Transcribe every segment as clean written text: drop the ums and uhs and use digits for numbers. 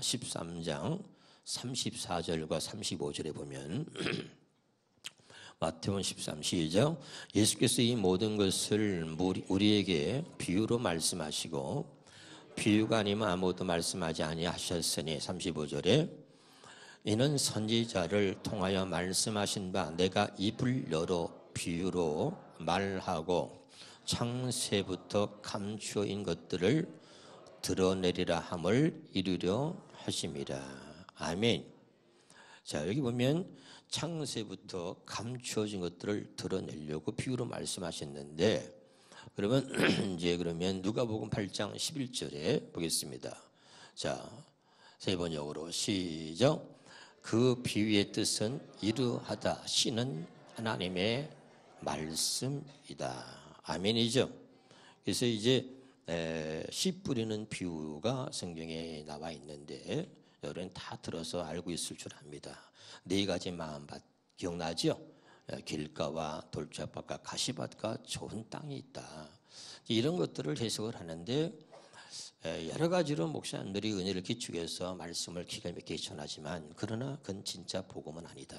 13장 34절과 35절에 보면 마태복음 13 시작. 예수께서 이 모든 것을 우리에게 비유로 말씀하시고 비유가 아니면 아무것도 말씀하지 아니하셨으니 35절에 이는 선지자를 통하여 말씀하신 바 내가 입을 열어 비유로 말하고 창세부터 감추어인 것들을 드러내리라 함을 이루려 하심이라. 아멘. 자, 여기 보면 창세부터 감추어진 것들을 드러내려고 비유로 말씀하셨는데, 그러면 이제 누가복음 8장 11절에 보겠습니다. 자, 세 번역으로 시작. 그 비유의 뜻은 이러하다. 씨는 하나님의 말씀이다. 아멘이죠. 그래서 이제 씨 뿌리는 비유가 성경에 나와 있는데 여러분 다 들어서 알고 있을 줄 압니다. 네 가지 마음밭 기억나죠? 길가와 돌짝밭과 가시밭과 좋은 땅이 있다. 이런 것들을 해석을 하는데 여러 가지로 목사님들이 은혜를 기축해서 말씀을 기가 막히게 전하지만 그러나 그건 진짜 복음은 아니다.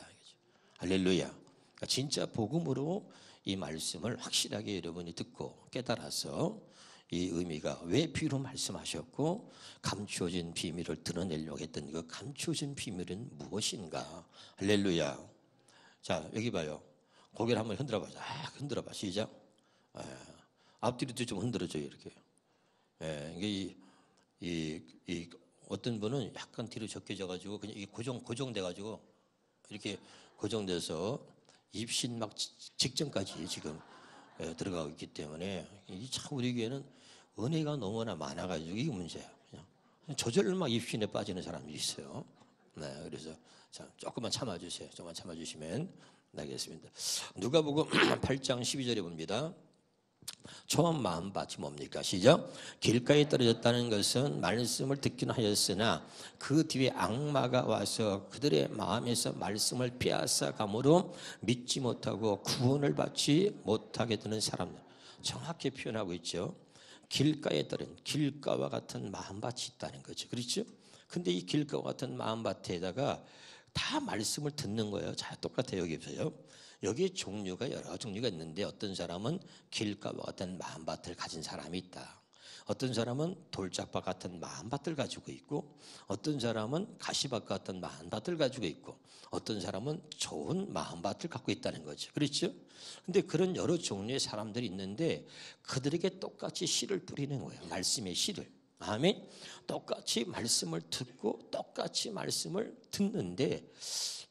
할렐루야. 그러니까 진짜 복음으로 이 말씀을 확실하게 여러분이 듣고 깨달아서 이 의미가 왜 비유로 말씀하셨고 감추어진 비밀을 드러내려고 했던 그 감추어진 비밀은 무엇인가. 할렐루야. 자, 여기 봐요. 고개를 한번 흔들어보자. 흔들어봐. 시작. 앞뒤로도 좀 흔들어줘요. 이렇게. 이게 어떤 분은 약간 뒤로 적혀져가지고 그냥 이게 고정돼가지고 이렇게 고정돼서 입신 막 직전까지 지금 들어가고 있기 때문에 이 참 우리 교회는 은혜가 너무나 많아가지고 이게 문제예요. 그냥 저절로 입신에 빠지는 사람들이 있어요. 네, 그래서 자, 조금만 참아주세요. 조금만 참아주시면 나겠습니다. 누가복음 8장 12절에 봅니다. 처음 마음밭이 뭡니까? 시작. 길가에 떨어졌다는 것은 말씀을 듣긴 하였으나 그 뒤에 악마가 와서 그들의 마음에서 말씀을 빼앗아감으로 믿지 못하고 구원을 받지 못하게 되는 사람들. 정확히 표현하고 있죠. 길가에 떨어진 길가와 같은 마음밭이 있다는 거죠. 그렇죠? 근데 이 길가와 같은 마음밭에다가 다 말씀을 듣는 거예요. 자, 똑같아요. 여기 보세요. 여기에 종류가 여러 종류가 있는데 어떤 사람은 길가와 같은 마음밭을 가진 사람이 있다. 어떤 사람은 돌짝밭 같은 마음밭을 가지고 있고 어떤 사람은 가시밭 같은 마음밭을 가지고 있고 어떤 사람은 좋은 마음밭을 갖고 있다는 거죠. 그렇죠? 근데 그런 여러 종류의 사람들이 있는데 그들에게 똑같이 씨를 뿌리는 거예요. 말씀의 씨를. 아멘. 똑같이 말씀을 듣고 똑같이 말씀을 듣는데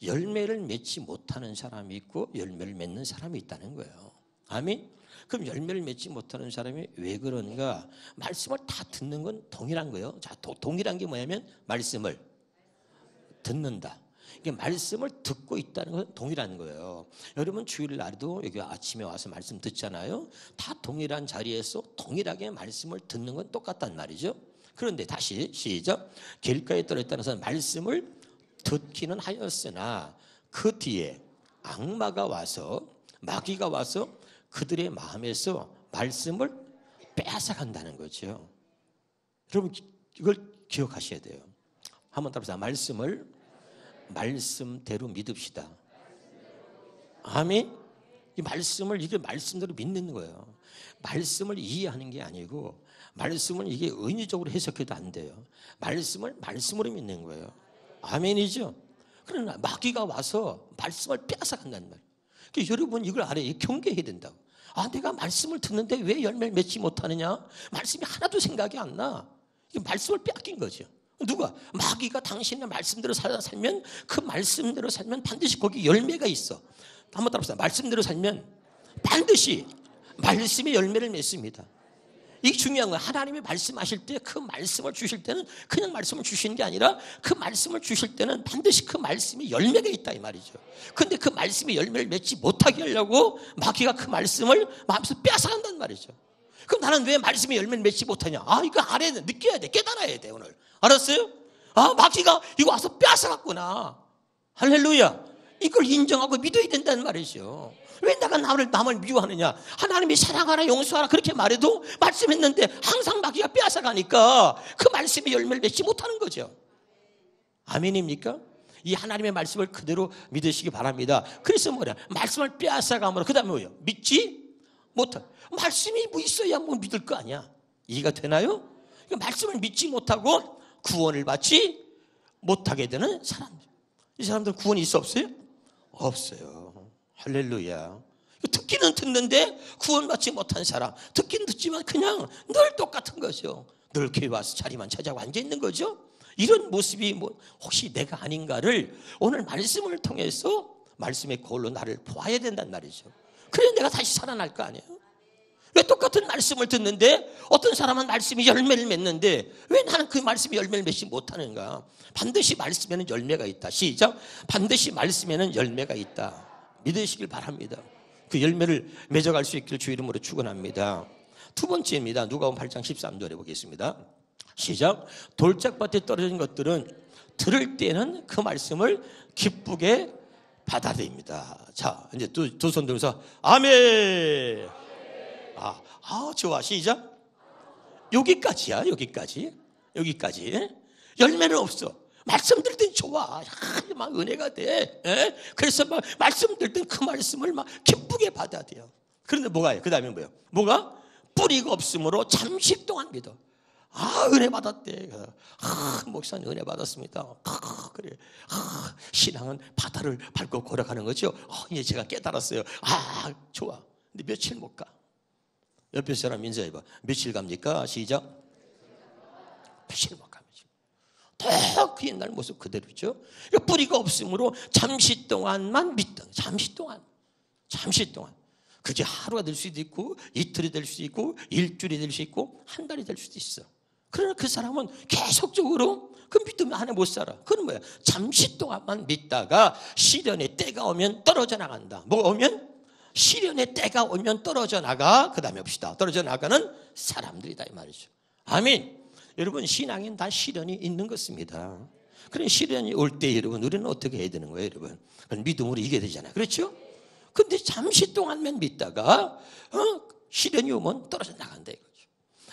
열매를 맺지 못하는 사람이 있고 열매를 맺는 사람이 있다는 거예요. 아멘. 그럼 열매를 맺지 못하는 사람이 왜 그런가? 말씀을 다 듣는 건 동일한 거예요. 자, 동일한 게 뭐냐면 말씀을 듣는다. 이게 말씀을 듣고 있다는 건 동일한 거예요. 여러분 주일날도 여기 아침에 와서 말씀 듣잖아요. 다 동일한 자리에서 동일하게 말씀을 듣는 건 똑같단 말이죠. 그런데 다시 시작. 길가에 떨어졌다는 것은 말씀을 듣기는 하였으나 그 뒤에 악마가 와서 마귀가 와서 그들의 마음에서 말씀을 빼앗아간다는 거죠. 여러분 이걸 기억하셔야 돼요. 한번 따라서 말씀을 말씀대로 믿읍시다. 아멘. 이 말씀을 이게 말씀대로 믿는 거예요. 말씀을 이해하는 게 아니고 말씀을 이게 은유적으로 해석해도 안 돼요. 말씀을 말씀으로 믿는 거예요. 아멘이죠. 그러나 마귀가 와서 말씀을 빼앗아간다는 말이에요. 그러니까 여러분 이걸 알아요. 경계해야 된다고. 내가 말씀을 듣는데 왜 열매를 맺지 못하느냐? 말씀이 하나도 생각이 안 나. 이게 말씀을 빼앗긴 거죠. 누가? 마귀가 당신의 말씀대로 살면 그 말씀대로 살면 반드시 거기 열매가 있어. 한번 따라합시다. 말씀대로 살면 반드시 말씀의 열매를 맺습니다. 이게 중요한 거예요. 하나님이 말씀하실 때 그 말씀을 주실 때는 그냥 말씀을 주시는 게 아니라 그 말씀을 주실 때는 반드시 그 말씀에 열매가 있다 이 말이죠. 그런데 그 말씀의 열매를 맺지 못하게 하려고 마귀가 그 말씀을 마음에서 빼앗아간단 말이죠. 그럼 나는 왜 말씀의 열매를 맺지 못하냐? 이거 알아야 돼. 느껴야 돼. 깨달아야 돼 오늘. 알았어요? 마귀가 이거 와서 빼앗아갔구나. 할렐루야. 이걸 인정하고 믿어야 된다는 말이죠. 왜 내가 남을 미워하느냐? 하나님이 사랑하라 용서하라 그렇게 말해도 말씀했는데 항상 마귀가 빼앗아가니까 그 말씀의 열매를 맺지 못하는 거죠. 아멘입니까? 이 하나님의 말씀을 그대로 믿으시기 바랍니다. 그래서 뭐냐? 말씀을 빼앗아가므로 그 다음에 뭐예요? 믿지 못하. 말씀이 뭐 있어야 뭐 믿을 거 아니야. 이해가 되나요? 그러니까 말씀을 믿지 못하고 구원을 받지 못하게 되는 사람들. 이 사람들 구원이 있어 없어요? 없어요. 할렐루야. 듣기는 듣는데 구원받지 못한 사람. 듣긴 듣지만 그냥 늘 똑같은 거죠. 늘 교회 와서 자리만 찾아고 앉아있는 거죠. 이런 모습이 뭐 혹시 내가 아닌가를 오늘 말씀을 통해서 말씀의 거울로 나를 보아야 된단 말이죠. 그래 내가 다시 살아날 거 아니에요. 왜 똑같은 말씀을 듣는데 어떤 사람은 말씀이 열매를 맺는데 왜 나는 그 말씀이 열매를 맺지 못하는가? 반드시 말씀에는 열매가 있다. 시작. 반드시 말씀에는 열매가 있다. 믿으시길 바랍니다. 그 열매를 맺어갈 수 있기를 주 이름으로 축원합니다. 두 번째입니다. 누가복음 8장 13절에 보겠습니다. 시작. 돌짝밭에 떨어진 것들은 들을 때는 그 말씀을 기쁘게 받아들입니다. 자, 이제 두 손 들면서 아멘. 좋아. 시작. 여기까지야. 여기까지. 열매는 없어. 말씀 들을 땐 좋아. 막 은혜가 돼. 그래서 막 말씀 들을 땐 그 말씀을 막 기쁘게 받아들여. 그런데 뭐가요? 그 다음에 뭐예요? 뭐가? 뿌리가 없으므로 잠시 동안 믿어. 은혜 받았대. 목사님 은혜 받았습니다. 그래. 신앙은 바다를 밟고 걸어가는 거죠. 이제 제가 깨달았어요. 좋아. 근데 며칠 못 가. 옆에 사람 인사해봐. 며칠 갑니까? 시작. 며칠 못 갑니다. 더 그 옛날 모습 그대로죠. 뿌리가 없으므로 잠시 동안만 믿던. 잠시 동안. 그게 하루가 될 수도 있고 이틀이 될 수도 있고 일주일이 될 수 있고 한 달이 될 수도 있어. 그러나 그 사람은 계속적으로 그 믿으면 안에 못 살아. 그건 뭐야? 잠시 동안만 믿다가 시련의 때가 오면 떨어져 나간다. 뭐가 오면? 시련의 때가 오면 떨어져 나가. 그 다음에 봅시다. 떨어져 나가는 사람들이다 이 말이죠. 아멘. 여러분 신앙엔 다 시련이 있는 것입니다. 그런 시련이 올 때 여러분 우리는 어떻게 해야 되는 거예요 여러분? 그건 믿음으로 이겨야 되잖아요. 그렇죠? 근데 잠시 동안만 믿다가 시련이 오면 떨어져 나간다 이거죠.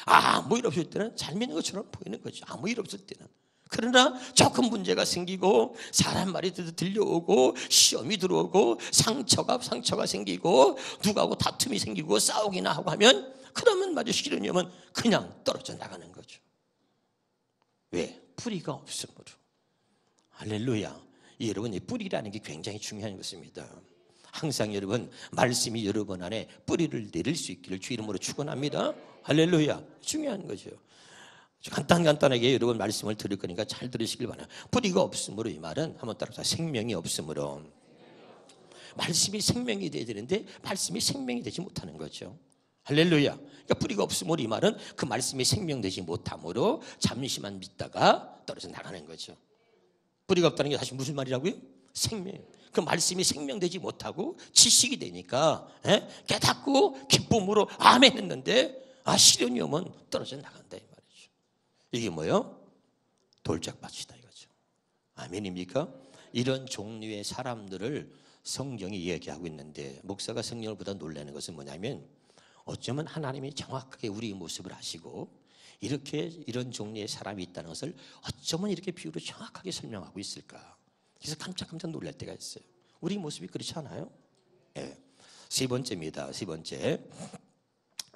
아무 일 없을 때는 잘 믿는 것처럼 보이는 거죠. 아무 일 없을 때는. 그러나 조금 문제가 생기고 사람 말이 들려오고 시험이 들어오고 상처가 생기고 누구하고 다툼이 생기고 싸우기나 하고 하면 그러면 말이죠. 시련이 오면 그냥 떨어져 나가는 거죠. 왜? 뿌리가 없으므로. 할렐루야. 여러분 이 뿌리라는 게 굉장히 중요한 것입니다. 항상 여러분 말씀이 여러분 안에 뿌리를 내릴 수 있기를 주 이름으로 축원합니다. 할렐루야. 중요한 거죠. 간단하게 여러분 말씀을 들을 거니까 잘 들으시길 바랍니다. 뿌리가 없으므로 이 말은 한번 따라서 생명이 없으므로. 말씀이 생명이 돼야 되는데 말씀이 생명이 되지 못하는 거죠. 할렐루야. 그러니까 뿌리가 없으므로 이 말은 그 말씀이 생명되지 못함으로 잠시만 믿다가 떨어져 나가는 거죠. 뿌리가 없다는 게 사실 무슨 말이라고요? 생명. 그 말씀이 생명되지 못하고 지식이 되니까 깨닫고 기쁨으로 아멘 했는데 시련이 오면 떨어져 나간다 이 말이죠. 이게 뭐예요? 돌짝밭이다 이거죠. 아멘입니까? 이런 종류의 사람들을 성경이 이야기하고 있는데 목사가 성경을 보다 놀라는 것은 뭐냐면 어쩌면 하나님이 정확하게 우리의 모습을 아시고 이렇게 이런 종류의 사람이 있다는 것을 어쩌면 이렇게 비유로 정확하게 설명하고 있을까. 그래서 깜짝 놀랄 때가 있어요. 우리 모습이 그렇지 않아요? 네. 세 번째입니다. 세 번째.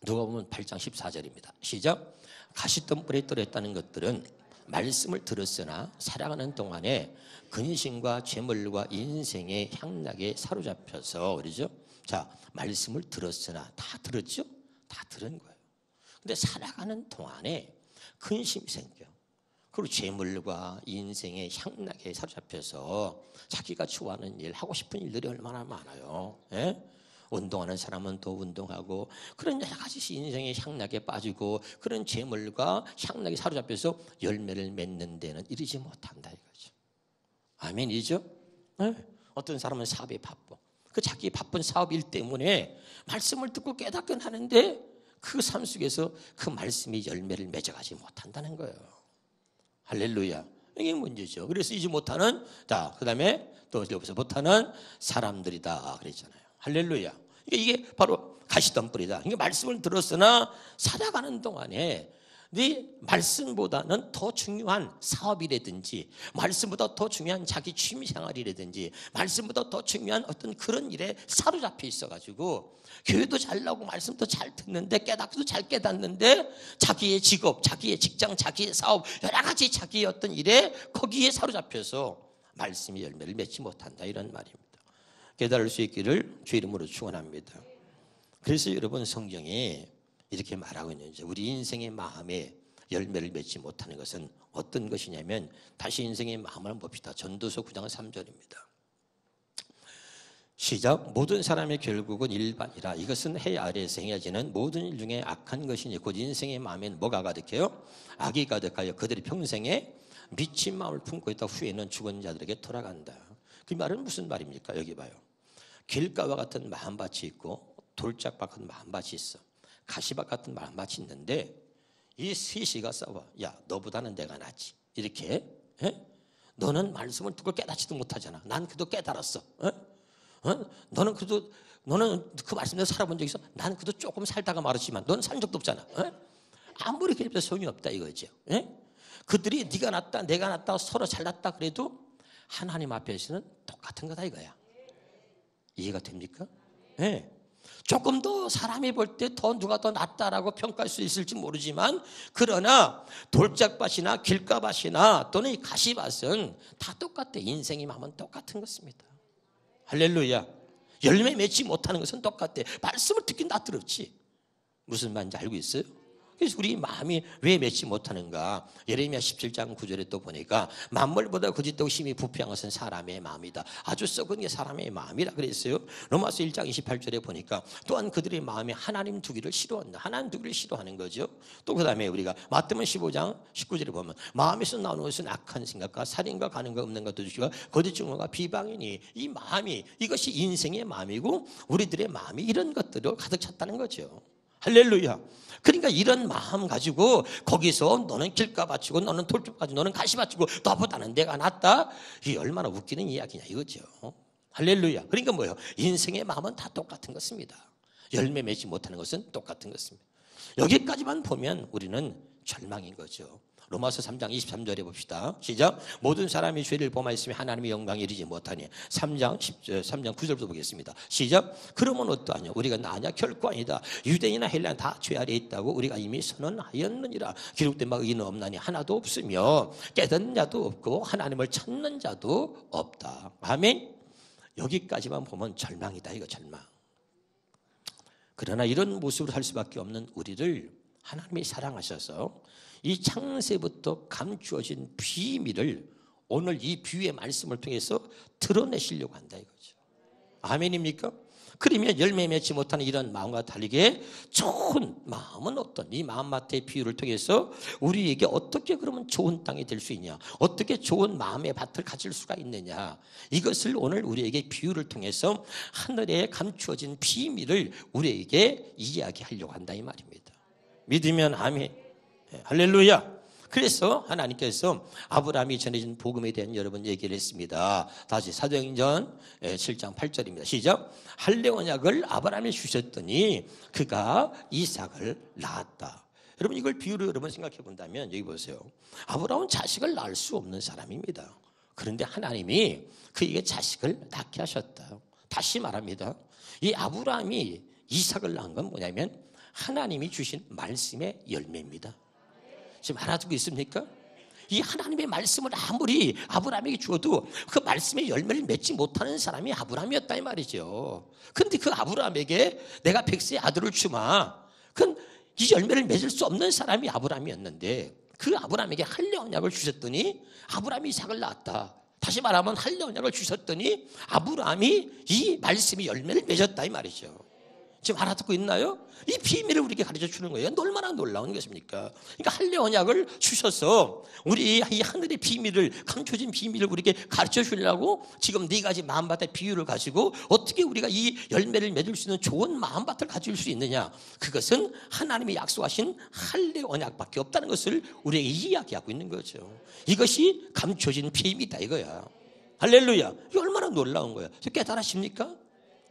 누가복음 8장 14절입니다. 시작. 가시덤불에 떨어졌다는 것들은 말씀을 들었으나 살아가는 동안에 근심과 재물과 인생의 향락에 사로잡혀서 그러죠. 자, 말씀을 들었으나 다 들었죠? 다 들은 거예요. 근데 살아가는 동안에 근심이 생겨. 그리고 재물과 인생의 향락에 사로잡혀서 자기가 좋아하는 일, 하고 싶은 일들이 얼마나 많아요. 예? 운동하는 사람은 더 운동하고 그런 여러 가지 인생의 향락에 빠지고 그런 재물과 향락에 사로잡혀서 열매를 맺는 데는 이르지 못한다 이거죠. 아멘이죠? 예? 어떤 사람은 사업에 바빠. 그 자기 바쁜 사업 일 때문에 말씀을 듣고 깨닫긴 하는데 그 삶 속에서 그 말씀이 열매를 맺어가지 못한다는 거예요. 할렐루야. 이게 문제죠. 그래서 이제 못하는, 자, 그 다음에 또 여기서 못하는 사람들이다. 그랬잖아요. 할렐루야. 그러니까 이게 바로 가시덤불이다. 그러니까 말씀을 들었으나 살아가는 동안에 네 말씀보다는 더 중요한 사업이라든지, 말씀보다 더 중요한 자기 취미생활이라든지, 말씀보다 더 중요한 어떤 그런 일에 사로잡혀 있어가지고 교회도 잘 나오고 말씀도 잘 듣는데, 깨닫기도 잘 깨닫는데, 자기의 직업, 자기의 직장, 자기의 사업, 여러 가지 자기의 어떤 일에 거기에 사로잡혀서 말씀의 열매를 맺지 못한다, 이런 말입니다. 깨달을 수 있기를 주 이름으로 축원합니다. 그래서 여러분, 성경에 이렇게 말하고 있는지, 우리 인생의 마음에 열매를 맺지 못하는 것은 어떤 것이냐면, 다시 인생의 마음을 한번 봅시다. 전도서 9장 3절입니다. 시작. 모든 사람의 결국은 일반이라. 이것은 해 아래에서 행해지는 모든 일 중에 악한 것이니 곧 인생의 마음에는 뭐가 가득해요? 악이 가득하여 그들이 평생에 미친 마음을 품고 있다 후에는 죽은 자들에게 돌아간다. 그 말은 무슨 말입니까? 여기 봐요. 길가와 같은 마음밭이 있고 돌짝밭 같은 마음밭이 있어. 가시밭 같은 마음밭이 있는데 이 셋이가 싸워. 야, 너보다는 내가 낫지. 이렇게. 너는 말씀을 듣고 깨닫지도 못하잖아. 난 그래도 깨달았어. 너는 그 말씀대로 살아본 적 있어? 난 그래도 조금 살다가 말았지만 너는 산 적도 없잖아. 아무리 그래도 소용이 없다 이거죠. 그들이 네가 낫다 내가 낫다 서로 잘났다 그래도 하나님 앞에서는 똑같은 거다 이거야. 이해가 됩니까? 조금 더 사람이 볼 때 더 누가 더 낫다라고 평가할 수 있을지 모르지만, 그러나 돌짝밭이나 길가밭이나 또는 이 가시밭은 다 똑같아. 인생의 마음은 똑같은 것입니다. 할렐루야. 열매 맺지 못하는 것은 똑같아. 말씀을 듣긴 낯들었지. 무슨 말인지 알고 있어요? 그래서 우리 마음이 왜 맺지 못하는가? 예레미야 17장 9절에 또 보니까 만물보다 거짓되고 힘이 부패한 것은 사람의 마음이다. 아주 썩은 게 사람의 마음이라 그랬어요. 로마서 1장 28절에 보니까 또한 그들의 마음에 하나님 두기를 싫어한다. 하나님 두기를 싫어하는 거죠. 또 그 다음에 우리가 마태복음 15장 19절에 보면 마음에서 나오는 것은 악한 생각과 살인과 가늠과 없는 것도 주시고 거짓 증언과 비방이니, 이 마음이, 이것이 인생의 마음이고 우리들의 마음이 이런 것들로 가득 찼다는 거죠. 할렐루야. 그러니까 이런 마음 가지고 거기서 너는 길가밭이고 너는 돌쪽밭이고 너는 가시밭이고 너보다는 내가 낫다. 이게 얼마나 웃기는 이야기냐 이거죠. 할렐루야. 그러니까 뭐예요? 인생의 마음은 다 똑같은 것입니다. 열매 맺지 못하는 것은 똑같은 것입니다. 여기까지만 보면 우리는 절망인 거죠. 로마서 3장 23절에 봅시다. 시작. 모든 사람이 죄를 범하였으면 하나님의 영광에 이르지 못하니. 3장 9절부터 보겠습니다. 시작. 그러면 어떠하냐? 우리가 나냐? 결코 아니다. 유대인이나 헬라인 다 죄 아래에 있다고 우리가 이미 선언하였느니라. 기록된 바 의인은 없나니 하나도 없으며 깨닫는 자도 없고 하나님을 찾는 자도 없다. 아멘. 여기까지만 보면 절망이다 이거, 절망. 그러나 이런 모습으로 살 수밖에 없는 우리를 하나님이 사랑하셔서 이 창세부터 감추어진 비밀을 오늘 이 비유의 말씀을 통해서 드러내시려고 한다 이거죠. 아멘입니까? 그러면 열매 맺지 못하는 이런 마음과 다르게 좋은 마음은 어떤, 이 마음밭의 비유를 통해서 우리에게 어떻게 그러면 좋은 땅이 될 수 있냐, 어떻게 좋은 마음의 밭을 가질 수가 있느냐, 이것을 오늘 우리에게 비유를 통해서 하늘에 감추어진 비밀을 우리에게 이야기하려고 한다 이 말입니다. 믿으면 아멘. 할렐루야. 그래서 하나님께서 아브라함이 전해진 복음에 대한 여러분 얘기를 했습니다. 다시 사도행전 7장 8절입니다. 시작. 할례 언약을 아브라함이 주셨더니 그가 이삭을 낳았다. 여러분 이걸 비유로 여러분 생각해 본다면 여기 보세요. 아브라함은 자식을 낳을 수 없는 사람입니다. 그런데 하나님이 그에게 자식을 낳게 하셨다. 다시 말합니다. 이 아브라함이 이삭을 낳은 건 뭐냐면 하나님이 주신 말씀의 열매입니다. 지금 알아듣고 있습니까? 이 하나님의 말씀을 아무리 아브라함에게 주어도 그 말씀의 열매를 맺지 못하는 사람이 아브라함이었다 이 말이죠. 그런데 그 아브라함에게 내가 백세의 아들을 주마. 그건 이 열매를 맺을 수 없는 사람이 아브라함이었는데 그 아브라함에게 할례 언약을 주셨더니 아브라함이 이삭을 낳았다. 다시 말하면 할례 언약을 주셨더니 아브라함이 이 말씀의 열매를 맺었다 이 말이죠. 지금 알아듣고 있나요? 이 비밀을 우리에게 가르쳐 주는 거예요. 얼마나 놀라운 것입니까? 그러니까 할례 언약을 주셔서 우리 이 하늘의 비밀을, 감춰진 비밀을 우리에게 가르쳐 주려고 지금 네 가지 마음밭의 비유를 가지고 어떻게 우리가 이 열매를 맺을 수 있는 좋은 마음밭을 가질 수 있느냐, 그것은 하나님이 약속하신 할례 언약밖에 없다는 것을 우리에게 이야기하고 있는 거죠. 이것이 감춰진 비밀이다 이거야. 할렐루야. 이게 얼마나 놀라운 거야. 깨달으십니까?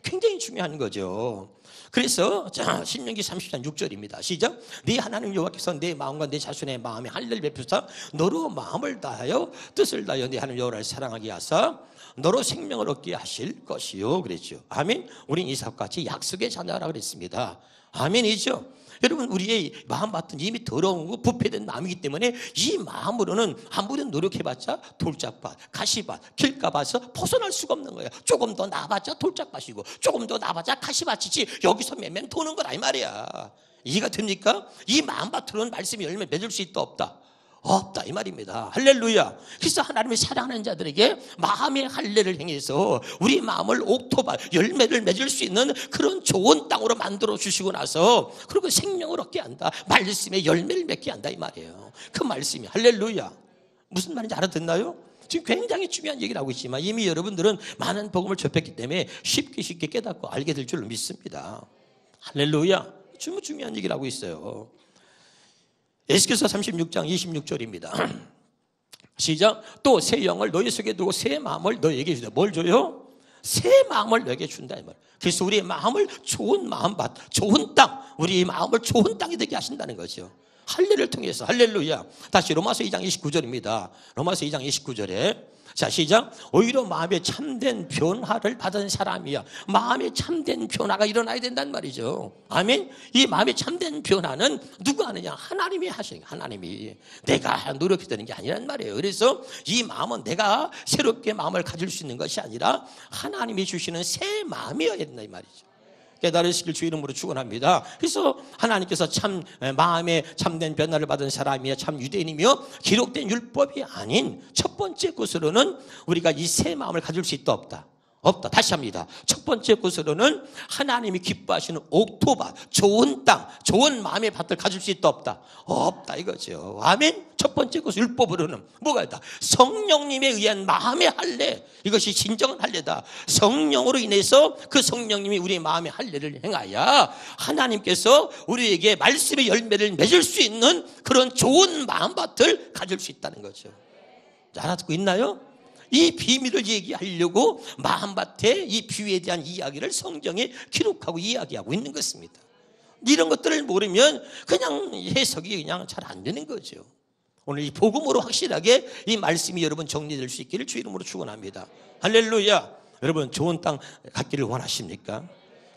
굉장히 중요한 거죠. 그래서 자, 신명기 30장 6절입니다. 시작. 네 하나님 여호와께서 내 마음과 내 자손의 마음에 할례를 베푸사 너로 마음을 다하여 뜻을 다하여 네 하나님 여호와를 사랑하게 하사 너로 생명을 얻게 하실 것이요. 그랬죠. 아멘. 우린 이삭같이 약속의 자녀라 그랬습니다. 아멘이죠. 여러분, 우리의 마음밭은 이미 더러운 거 부패된 마음이기 때문에 이 마음으로는 아무리 노력해봤자 돌짝밭, 가시밭, 길가밭에서 벗어날 수가 없는 거예요. 조금 더 나아봤자 돌짝밭이고 조금 더 나아봤자 가시밭이지 여기서 매면 도는 거라 이 말이야. 이해가 됩니까? 이 마음밭으로는 말씀이 열매 맺을 수 있다 없다? 없다 이 말입니다. 할렐루야. 그래서 하나님이 사랑하는 자들에게 마음의 할례를 행해서 우리 마음을 옥토밭 열매를 맺을 수 있는 그런 좋은 땅으로 만들어 주시고 나서 그리고 생명을 얻게 한다. 말씀의 열매를 맺게 한다 이 말이에요. 그 말씀이 할렐루야. 무슨 말인지 알아듣나요? 지금 굉장히 중요한 얘기를 하고 있지만 이미 여러분들은 많은 복음을 접했기 때문에 쉽게 깨닫고 알게 될 줄 믿습니다. 할렐루야. 정말 중요한 얘기를 하고 있어요. 에스겔서 36장 26절입니다. 시작. 또 새 영을 너희 속에 두고 새 마음을 너희에게 주다. 뭘 줘요? 새 마음을 너희에게 준다 이 말. 그래서 우리의 마음을 좋은 마음밭, 좋은 땅, 우리의 마음을 좋은 땅이 되게 하신다는 거죠. 할례를 통해서. 할렐루야. 다시 로마서 2장 29절입니다. 로마서 2장 29절에 자 시작. 오히려 마음에 참된 변화를 받은 사람이야. 마음에 참된 변화가 일어나야 된단 말이죠. 아멘. 이 마음에 참된 변화는 누가 하느냐? 하나님이 하시는 거예요. 하나님이. 내가 노력해야 되는 게 아니란 말이에요. 그래서 이 마음은 내가 새롭게 마음을 가질 수 있는 것이 아니라 하나님이 주시는 새 마음이어야 된다 이 말이죠. 깨달으시길 주 이름으로 축원합니다. 그래서 하나님께서 참 마음에 참된 변화를 받은 사람이야 참 유대인이며 기록된 율법이 아닌 첫 번째 것으로는 우리가 이 새 마음을 가질 수 있다 없다? 없다. 다시 합니다. 첫 번째 것으로는 하나님이 기뻐하시는 옥토밭, 좋은 땅, 좋은 마음의 밭을 가질 수 있다 없다? 없다 이거죠. 아멘. 첫 번째 것은 율법으로는 뭐가 있다? 성령님에 의한 마음의 할례. 이것이 진정한 할례다. 성령으로 인해서 그 성령님이 우리의 마음의 할례를 행하여 하나님께서 우리에게 말씀의 열매를 맺을 수 있는 그런 좋은 마음밭을 가질 수 있다는 거죠. 알아듣고 있나요? 이 비밀을 얘기하려고 마음밭에 이 비유에 대한 이야기를 성경에 기록하고 이야기하고 있는 것입니다. 이런 것들을 모르면 그냥 해석이 그냥 잘 안 되는 거죠. 오늘 이 복음으로 확실하게 이 말씀이 여러분 정리될 수 있기를 주 이름으로 축원합니다. 할렐루야. 여러분 좋은 땅 갖기를 원하십니까?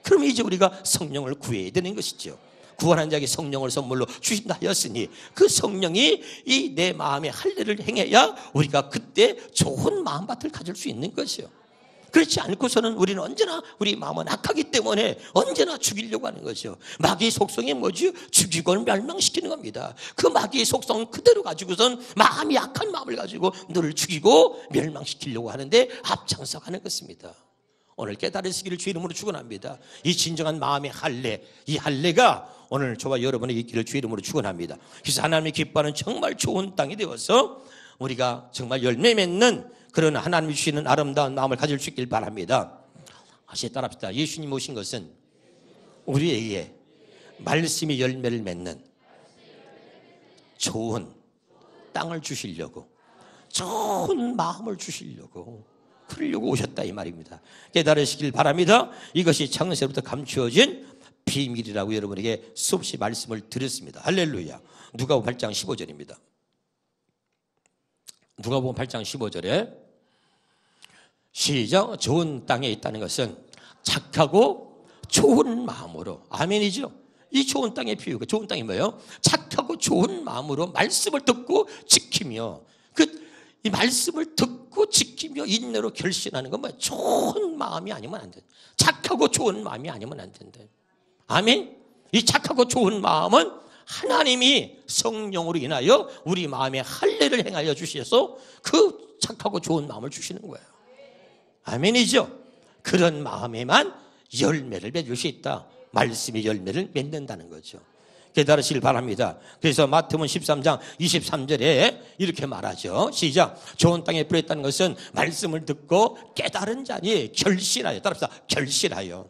그러면 이제 우리가 성령을 구해야 되는 것이죠. 구원한 자에게 성령을 선물로 주신다 하였으니 그 성령이 이 내 마음의 할례를 행해야 우리가 그때 좋은 마음밭을 가질 수 있는 것이요. 그렇지 않고서는 우리는 언제나 우리 마음은 악하기 때문에 언제나 죽이려고 하는 거죠. 마귀의 속성이 뭐지? 죽이고 멸망시키는 겁니다. 그 마귀의 속성 그대로 가지고선 마음이 악한 마음을 가지고 너를 죽이고 멸망시키려고 하는데 앞장서 가는 것입니다. 오늘 깨달으시기를 주 이름으로 축원합니다. 이 진정한 마음의 할례, 이 할례가 오늘 저와 여러분의 있기를 주 이름으로 축원합니다. 그래서 하나님이 기뻐하는 정말 좋은 땅이 되어서 우리가 정말 열매 맺는 그런 하나님이 주시는 아름다운 마음을 가질 수 있길 바랍니다. 다시 따라합시다. 예수님 오신 것은 우리에게 말씀의 열매를 맺는 좋은 땅을 주시려고, 좋은 마음을 주시려고, 그러려고 오셨다 이 말입니다. 깨달으시길 바랍니다. 이것이 창세부터 감추어진 비밀이라고 여러분에게 수없이 말씀을 드렸습니다. 할렐루야. 누가복음 8장 15절입니다. 누가복음 8장 15절에 시작. 좋은 땅에 있다는 것은 착하고 좋은 마음으로. 아멘이죠. 이 좋은 땅의 비유가 좋은 땅이 뭐예요? 착하고 좋은 마음으로 말씀을 듣고 지키며 이 말씀을 듣고 지키며 인내로 결신하는 건 뭐야? 좋은 마음이 아니면 안 돼. 착하고 좋은 마음이 아니면 안 된다. 아멘. 이 착하고 좋은 마음은 하나님이 성령으로 인하여 우리 마음에 할례를 행하여 주셔서 그 착하고 좋은 마음을 주시는 거예요. 아멘이죠. 그런 마음에만 열매를 맺을 수 있다. 말씀의 열매를 맺는다는 거죠. 깨달으시길 바랍니다. 그래서 마태복음 13장 23절에 이렇게 말하죠. 시작. 좋은 땅에 뿌렸다는 것은 말씀을 듣고 깨달은 자니 결실하여. 따라합시다. 결실하여.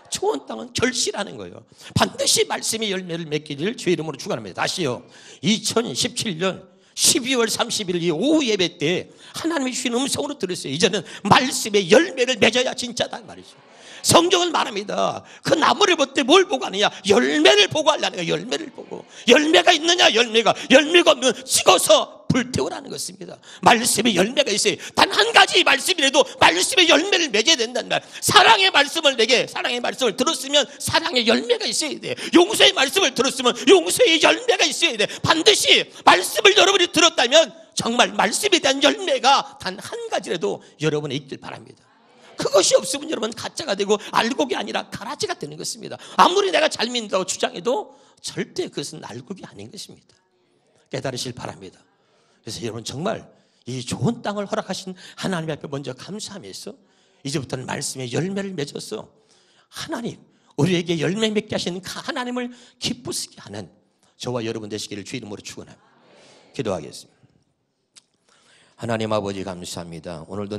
좋은 땅은 결실하는 거예요. 반드시 말씀의 열매를 맺기를 주의 이름으로 축원합니다. 다시요. 2017년 12월 30일 이 오후 예배 때 하나님이 주신 음성으로 들었어요. 이제는 말씀의 열매를 맺어야 진짜다 말이죠. 성경은 말합니다. 그 나무를 볼 때 뭘 보고 하느냐? 열매를 보고 하려는 거예요. 열매를 보고. 열매가 있느냐? 열매가 없으면 찍어서 불태우라는 것입니다. 말씀에 열매가 있어요. 단 한 가지 말씀이라도 말씀의 열매를 맺어야 된다는 말. 사랑의 말씀을 들었으면 사랑의 열매가 있어야 돼. 용서의 말씀을 들었으면 용서의 열매가 있어야 돼. 반드시 말씀을 여러분이 들었다면 정말 말씀에 대한 열매가 단 한 가지라도 여러분에 있길 바랍니다. 그것이 없으면 여러분 가짜가 되고 알곡이 아니라 가라지가 되는 것입니다. 아무리 내가 잘 믿는다고 주장해도 절대 그것은 알곡이 아닌 것입니다. 깨달으실 바랍니다. 그래서 여러분 정말 이 좋은 땅을 허락하신 하나님 앞에 먼저 감사하면서 이제부터는 말씀의 열매를 맺어서 하나님, 우리에게 열매 맺게 하시는 하나님을 기쁘시게 하는 저와 여러분 되시기를 주 이름으로 축원합니다. 기도하겠습니다. 하나님 아버지 감사합니다. 오늘도